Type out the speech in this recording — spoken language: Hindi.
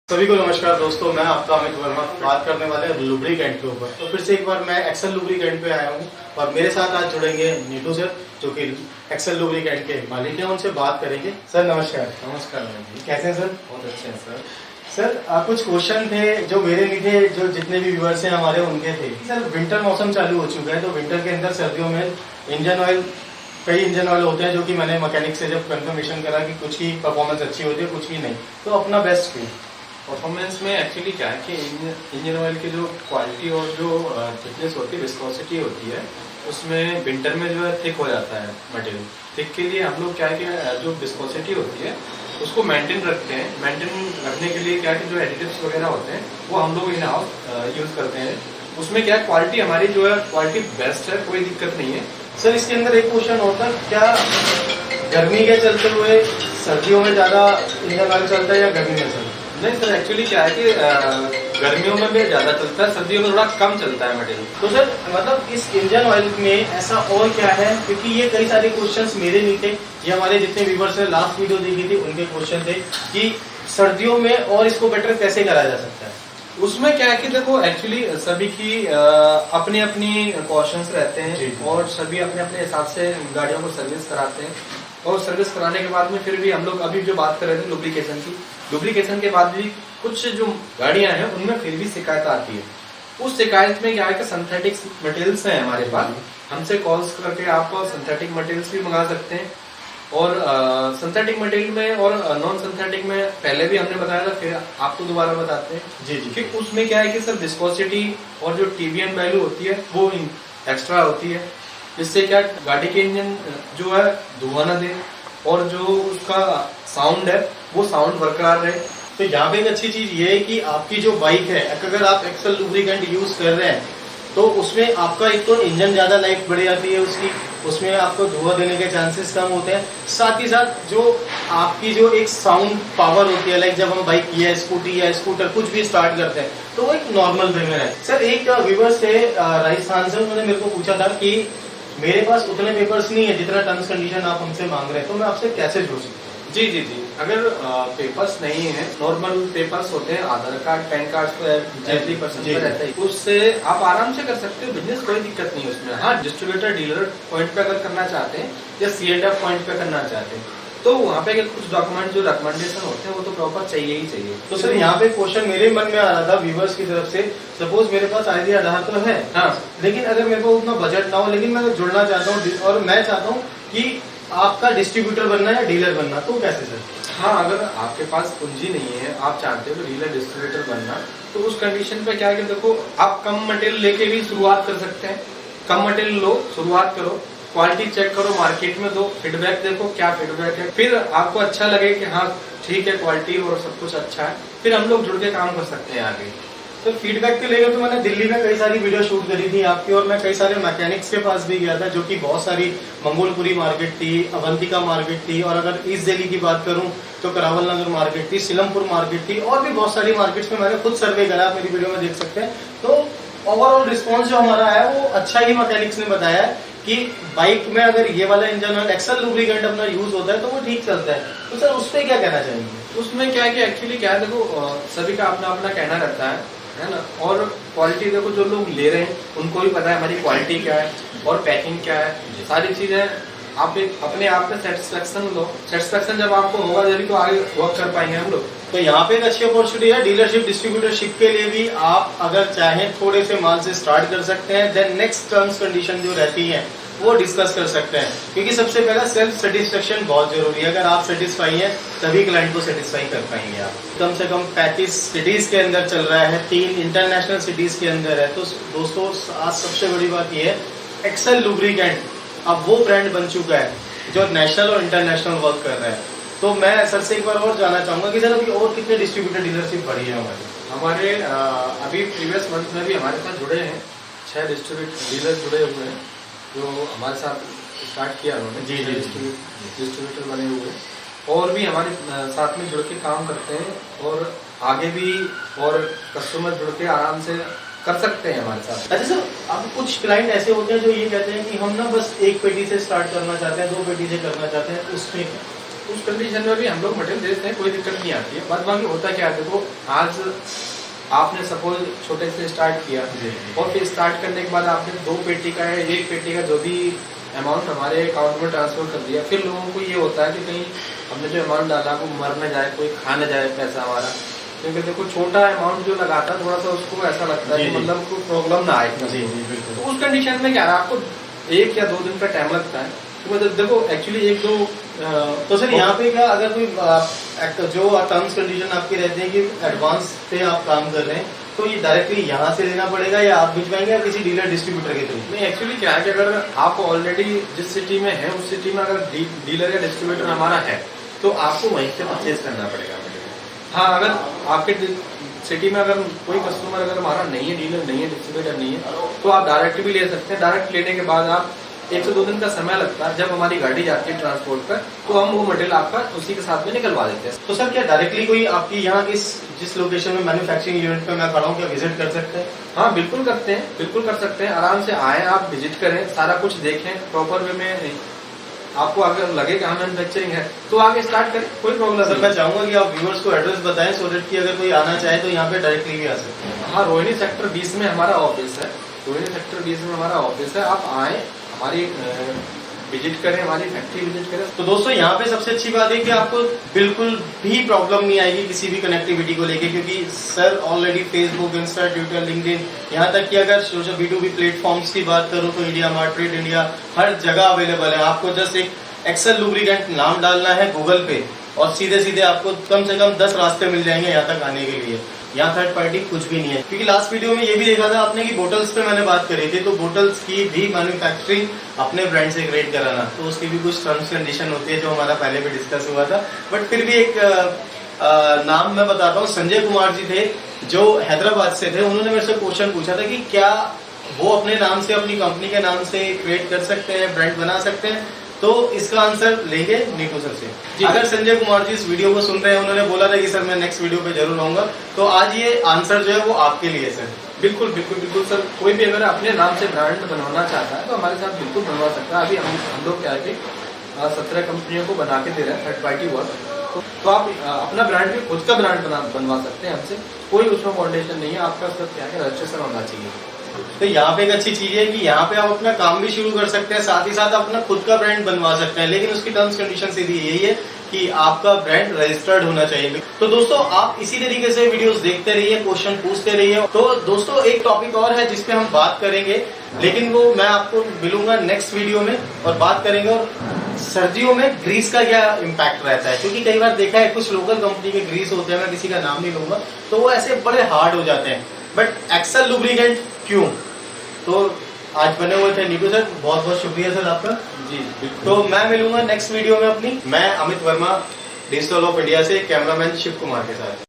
सभी को नमस्कार दोस्तों, मैं आपका अमित वर्मा बात करने वाले हैं लुब्रिकेंट के ऊपर। तो फिर से एक बार मैं एक्सेल लुब्रिकेंट पे आया हूँ और मेरे साथ आज जुड़ेंगे नीटू सर, जो कि एक्सेल लुब्रिकेंट के मालिक हैं। उनसे बात करेंगे। सर नमस्कार। नमस्कार जी। कैसे हैं सर? बहुत अच्छे हैं सर। सर कुछ क्वेश्चन थे जो मेरे नहीं थे, जो जितने भी व्यूअर्स हैं हमारे उनके थे। सर विंटर मौसम चालू हो चुका है, तो विंटर के अंदर सर्दियों में इंजन ऑयल, कई इंजन ऑयल होते हैं जो कि मैंने मैकेनिक से जब कंफर्मेशन करा कि कुछ की परफॉर्मेंस अच्छी होती है, कुछ की नहीं, तो अपना बेस्ट क्यों? परफॉर्मेंस में एक्चुअली क्या है कि इंजन ऑयल की जो क्वालिटी और जो थिकनेस होती है, विस्कोसिटी होती है, उसमें विंटर में जो है थिक हो जाता है मटेरियल। थिक के लिए हम लोग क्या है कि जो विस्कोसिटी होती है उसको मेंटेन रखते हैं। मेंटेन रखने के लिए क्या है कि जो एडिटिव्स वगैरह होते हैं वो हम लोग इन हाउस यूज करते हैं। उसमें क्या क्वालिटी हमारी जो है क्वालिटी बेस्ट है, कोई दिक्कत नहीं है। सर इसके अंदर एक क्वेश्चन होता है, क्या गर्मी के चलते हुए सर्दियों में ज्यादा इंजन ऑयल चलता है या गर्मी में चलता है? नहीं सर, एक्चुअली क्या है कि गर्मियों में भी ज्यादा चलता है, सर्दियों में थोड़ा कम चलता है मटेरियल। तो सर मतलब इस इंजन ऑयल में ऐसा और क्या है, क्योंकि ये कई सारे क्वेश्चंस मेरे नहीं थे, ये हमारे जितने व्यूवर्स ने लास्ट वीडियो देखी थी उनके क्वेश्चन थे कि सर्दियों में और इसको बेटर कैसे करा जा सकता है। उसमें क्या है कि देखो एक्चुअली सभी की अपनी अपनी कॉशंस रहते हैं और सभी अपने अपने हिसाब से गाड़ियों को सर्विस कराते हैं। और सर्विस कराने के बाद में फिर भी हम लोग अभी जो बात कर रहे थे लुब्रिकेशन की, लुब्रिकेशन के बाद भी कुछ जो गाड़ियां हैं उनमें फिर भी शिकायत आती है। उस शिकायत में क्या है कि सिंथेटिक मटेरियल्स हैं हमारे पास, हमसे कॉल्स करके आप सिंथेटिक मटेरियल्स भी मंगा सकते हैं। और सिंथेटिक मटेरियल में और नॉन सिंथेटिक में पहले भी हमने बताया था, फिर आपको दोबारा बताते हैं जी कि उसमें क्या है कि सर विस्कोसिटी और जो टीबीएन वैल्यू होती है वो एक्स्ट्रा होती है, जिससे क्या गाड़ी के इंजन जो है धुआं न दे और जो उसका साउंड है वो साउंड बरकरार रहे। तो यहाँ पे एक अच्छी चीज ये है कि आपकी जो बाइक है, अगर आप एक्सेल लुब्रिकेंट यूज कर रहे हैं तो उसमें आपका एक तो इंजन ज्यादा लाइफ बढ़ जाती है उसकी, उसमें आपको धुआं देने के चांसेस कम होते हैं। साथ ही साथ जो आपकी जो एक साउंड पावर होती है, लाइक जब हम बाइक या स्कूटी या स्कूटर कुछ भी स्टार्ट करते हैं तो वो एक नॉर्मल वे में है। सर एक व्यूअर्स थे राजस्थान से, उन्होंने मेरे को पूछा था कि मेरे पास उतने पेपर्स नहीं है जितना टर्म्स कंडीशन आप हमसे मांग रहे हैं, तो मैं आपसे कैसे जुड़ सकता हूँ? जी जी जी, अगर पेपर्स नहीं है, नॉर्मल पेपर्स होते हैं, आधार कार्ड पैन कार्ड पे रहता है, उससे आप आराम से कर सकते हो बिजनेस, कोई दिक्कत नहीं है उसमें। हाँ, डिस्ट्रीब्यूटर डीलर पॉइंट पे अगर करना चाहते हैं या C&F पॉइंट पे करना चाहते हैं तो वहाँ पे कुछ डॉक्यूमेंट जो रिकमेंडेशन होते हैं वो तो प्रॉपर चाहिए ही चाहिए। तो सर यहाँ पे क्वेश्चन मेरे मन में आ रहा था व्यूवर्स की तरफ से, सपोज मेरे पास ID आधार तो है, हाँ, लेकिन अगर मेरे को उतना बजट ना हो, लेकिन मैं जुड़ना चाहता हूँ और मैं चाहता हूँ कि आपका डिस्ट्रीब्यूटर बनना या डीलर बनना, तो कैसे सर? हाँ, अगर आपके पास पूंजी नहीं है, आप चाहते हो डीलर डिस्ट्रीब्यूटर बनना, तो उस कंडीशन पे क्या है कि देखो आप कम मटेरियल लेके भी शुरुआत कर सकते हैं। कम मटेरियल लो, शुरुआत करो, क्वालिटी चेक करो, मार्केट में दो, फीडबैक देखो क्या फीडबैक है, फिर आपको अच्छा लगे कि हाँ ठीक है क्वालिटी और सब कुछ अच्छा है, फिर हम लोग जुड़ के काम कर सकते हैं आगे। तो फीडबैक के लेकर तो मैंने दिल्ली में कई सारी वीडियो शूट करी थी आपकी, और मैं कई सारे मैकेनिक्स के पास भी गया था, जो कि बहुत सारी मंगोलपुरी मार्केट थी, अवंतिका मार्केट थी, और अगर ईस्ट दिल्ली की बात करूं तो करावल नगर मार्केट थी, सिलमपुर मार्केट थी, और भी बहुत सारी मार्केट्स में मैंने खुद सर्वे करा, आप मेरी वीडियो में देख सकते हैं। तो ओवरऑल रिस्पॉन्स जो हमारा है वो अच्छा ही मैकेनिक्स ने बताया है कि बाइक में अगर ये वाला इंजन ऑयल एक्सेल लुब्रिकेंट अपना यूज होता है तो वो ठीक चलता है। तो सर उस पर क्या कहना चाहेंगे? उसमें क्या है कि एक्चुअली क्या है, देखो सभी का अपना अपना कहना रहता है ना। और क्वालिटी देखो जो लोग ले रहे हैं उनको भी पता है हमारी क्वालिटी क्या है और पैकिंग क्या है, सारी चीजें आप एक अपने आप में सेटिस्फेक्शन लो। सेटिस्फेक्शन जब आपको होगा जब तो आगे वर्क कर पाएंगे हम लोग। तो यहाँ पे एक अच्छी अपॉर्चुनिटी है डीलरशिप डिस्ट्रीब्यूटरशिप के लिए भी। आप अगर चाहें थोड़े से माल से स्टार्ट कर सकते हैं, देन नेक्स्ट टर्म्स कंडीशन जो रहती है वो डिस्कस कर सकते हैं, क्योंकि सबसे पहला सेल्फ सेटिस्फेक्शन बहुत जरूरी है। अगर आप सेटिस्फाई हैं तभी क्लाइंट को सेटिस्फाई कर पाएंगे आप। कम से कम 35 सिटीज के अंदर चल रहा है, 3 इंटरनेशनल सिटीज के अंदर है। तो दोस्तों आज सबसे बड़ी बात यह है, एक्सेल लुब्रिकेंट अब वो ब्रांड बन चुका है जो नेशनल और इंटरनेशनल वर्क कर रहा है। तो मैं सर से एक बार और जानना चाहूंगा कि सर अभी और कितने डिस्ट्रीब्यूटर डीलरशिप बढ़ी है हमारे अभी प्रीवियस मंथ में भी हमारे साथ जुड़े हैं 6 डिस्ट्रीब्यूटर डीलर जुड़े हुए हैं जो हमारे साथ स्टार्ट किया उन्होंने। जी जी डिस्ट्रीब्यूटर बने हुए और भी हमारे साथ में जुड़ के काम करते हैं, और आगे भी और कस्टमर जुड़ के आराम से कर सकते हैं हमारे साथ। अच्छा सर, अब कुछ क्लाइंट ऐसे होते हैं जो ये कहते हैं कि हम ना बस एक पेटी से स्टार्ट करना चाहते हैं, 2 पेटी से करना चाहते हैं, उसमें उस कंडीशन में भी हम लोग मटेरियल देते हैं, कोई दिक्कत नहीं आती है। बाद बाकी होता क्या है, देखो आज आपने सपोज छोटे से स्टार्ट किया और फिर स्टार्ट करने के बाद आपने 2 पेटी का या 1 पेटी का जो भी अमाउंट हमारे अकाउंट में ट्रांसफर कर दिया, फिर लोगों को ये होता है कि कहीं हमने जो अमाउंट डाला वो मर न जाए, कोई खा न जाए पैसा हमारा। क्योंकि देखो छोटा अमाउंट जो लगाता है थोड़ा सा उसको ऐसा लगता है कि मतलब कोई प्रॉब्लम ना आए। तो उस कंडीशन में क्या है, आपको 1 या 2 दिन का टाइम लगता है। तो मतलब देखो एक्चुअली 1-2 तो सर यहाँ पे क्या अगर कोई जो टर्म्स कंडीशन आपकी रहती है कि एडवांस पे आप काम कर रहे हैं, तो ये डायरेक्टली यहाँ से लेना पड़ेगा या आप भिजवाएंगे या किसी डीलर डिस्ट्रीब्यूटर के थ्रू? नहीं, एक्चुअली क्या है कि अगर आप ऑलरेडी जिस सिटी में है उस सिटी में अगर डीलर या डिस्ट्रीब्यूटर हमारा है तो आपको वहीं से परचेज करना पड़ेगा। हाँ, अगर आपके सिटी में अगर कोई कस्टमर अगर हमारा नहीं है, डीलर नहीं है, डिस्ट्रीब्यूटर नहीं है, तो आप डायरेक्ट भी ले सकते हैं। डायरेक्ट लेने के बाद आप 1 से 2 दिन का समय लगता है। जब हमारी गाड़ी जाती है ट्रांसपोर्ट पर तो हम वो मटेरियल आपका उसी के साथ में निकलवा देते हैं। तो सर क्या डायरेक्टली कोई आपकी यहाँ जिस लोकेशन में मैन्युफैक्चरिंग यूनिट पे मैं खड़ा हूँ क्या विजिट कर सकते हैं? हाँ बिल्कुल करते हैं, बिल्कुल कर सकते हैं। आराम से आए, आप विजिट करें, सारा कुछ देखें प्रॉपर वे में। आपको अगर लगे कि हाँ मैन्युफैक्चरिंग है तो आगे स्टार्ट करें, कोई प्रॉब्लम नहीं। मैं चाहूंगा कि आप व्यूअर्स को एड्रेस बताएं सो दैट कि अगर कोई आना चाहे तो यहाँ पे डायरेक्टली भी आ सकते हैं। हाँ, रोहिणी सेक्टर 20 में हमारा ऑफिस है। रोहिणी सेक्टर 20 में हमारा ऑफिस है। आप आए, हमारी विजिट करें, हमारी फैक्ट्री विजिट करें। तो दोस्तों यहाँ पे सबसे अच्छी बात है कि आपको बिल्कुल भी प्रॉब्लम नहीं आएगी किसी भी कनेक्टिविटी को लेके, क्योंकि sir already Facebook, Insta, Twitter, LinkedIn, यहाँ तक कि अगर सोशल B2B प्लेटफॉर्म्स की बात करूँ तो इंडिया मार्ट, ट्रेड इंडिया, हर जगह अवेलेबल है। आपको जस्ट एक एक्सेल लुब्रिकेंट नाम डालना है गूगल पे और सीधे सीधे आपको कम से कम 10 रास्ते मिल जाएंगे यहाँ तक आने के लिए। यहाँ थर्ड पार्टी कुछ भी नहीं है। क्योंकि लास्ट वीडियो में ये भी देखा था आपने कि बोटल्स पे मैंने बात करी थी, तो बोटल्स की भी मैन्युफैक्चरिंग अपने ब्रांड से क्रिएट कराना, तो उसकी भी कुछ टर्म्स कंडीशन होती है जो हमारा पहले भी डिस्कस हुआ था। बट फिर भी एक नाम मैं बताता हूँ, संजय कुमार जी थे जो हैदराबाद से थे। उन्होंने मेरे से क्वेश्चन पूछा था कि क्या वो अपने नाम से, अपनी कंपनी के नाम से क्रिएट कर सकते हैं, ब्रांड बना सकते हैं? तो इसका आंसर लेंगे नीटू सर से। अगर संजय कुमार जी इस वीडियो को सुन रहे हैं, उन्होंने बोला था कि सर मैं नेक्स्ट वीडियो पे जरूर आऊंगा, तो आज ये आंसर जो है वो आपके लिए सर। बिल्कुल बिल्कुल बिल्कुल सर, कोई भी अगर अपने नाम से ब्रांड बनवाना चाहता है तो हमारे साथ बिल्कुल बनवा सकता है। अभी हम लोग क्या है कि 17 कंपनियों को बना के दे रहे हैं थर्ड पार्टी वर्क, तो आप अपना ब्रांड भी खुद का ब्रांड बनवा सकते हैं हमसे। कोई उसमें फाउंडेशन नहीं है, आपका सब क्या है रजिस्ट्रेशन होना चाहिए। तो यहाँ पे एक अच्छी चीज है कि यहाँ पे आप अपना काम भी शुरू कर सकते हैं, साथ ही साथ अपना खुद का ब्रांड बनवा सकते हैं। लेकिन उसकी टर्म्स कंडीशन सीधी यही है कि आपका ब्रांड रजिस्टर्ड होना चाहिए। तो दोस्तों आप इसी तरीके से वीडियोस देखते रहिए, क्वेश्चन पूछते रहिए। तो दोस्तों एक टॉपिक और है जिसपे हम बात करेंगे, लेकिन वो मैं आपको मिलूंगा नेक्स्ट वीडियो में और बात करेंगे। और सर्दियों में ग्रीस का क्या इम्पैक्ट रहता है, क्योंकि कई बार देखा है कुछ लोकल कंपनी के ग्रीस होते हैं, मैं किसी का नाम नहीं लूंगा, तो वो ऐसे बड़े हार्ड हो जाते हैं। बट एक्सेल लुब्रिकेंट क्यों? तो आज बने हुए थे नीटू सर, बहुत बहुत शुक्रिया सर आपका जी। तो मैं मिलूंगा नेक्स्ट वीडियो में अपनी, मैं Amit Verma, digital of India से, कैमरामैन शिव कुमार के साथ।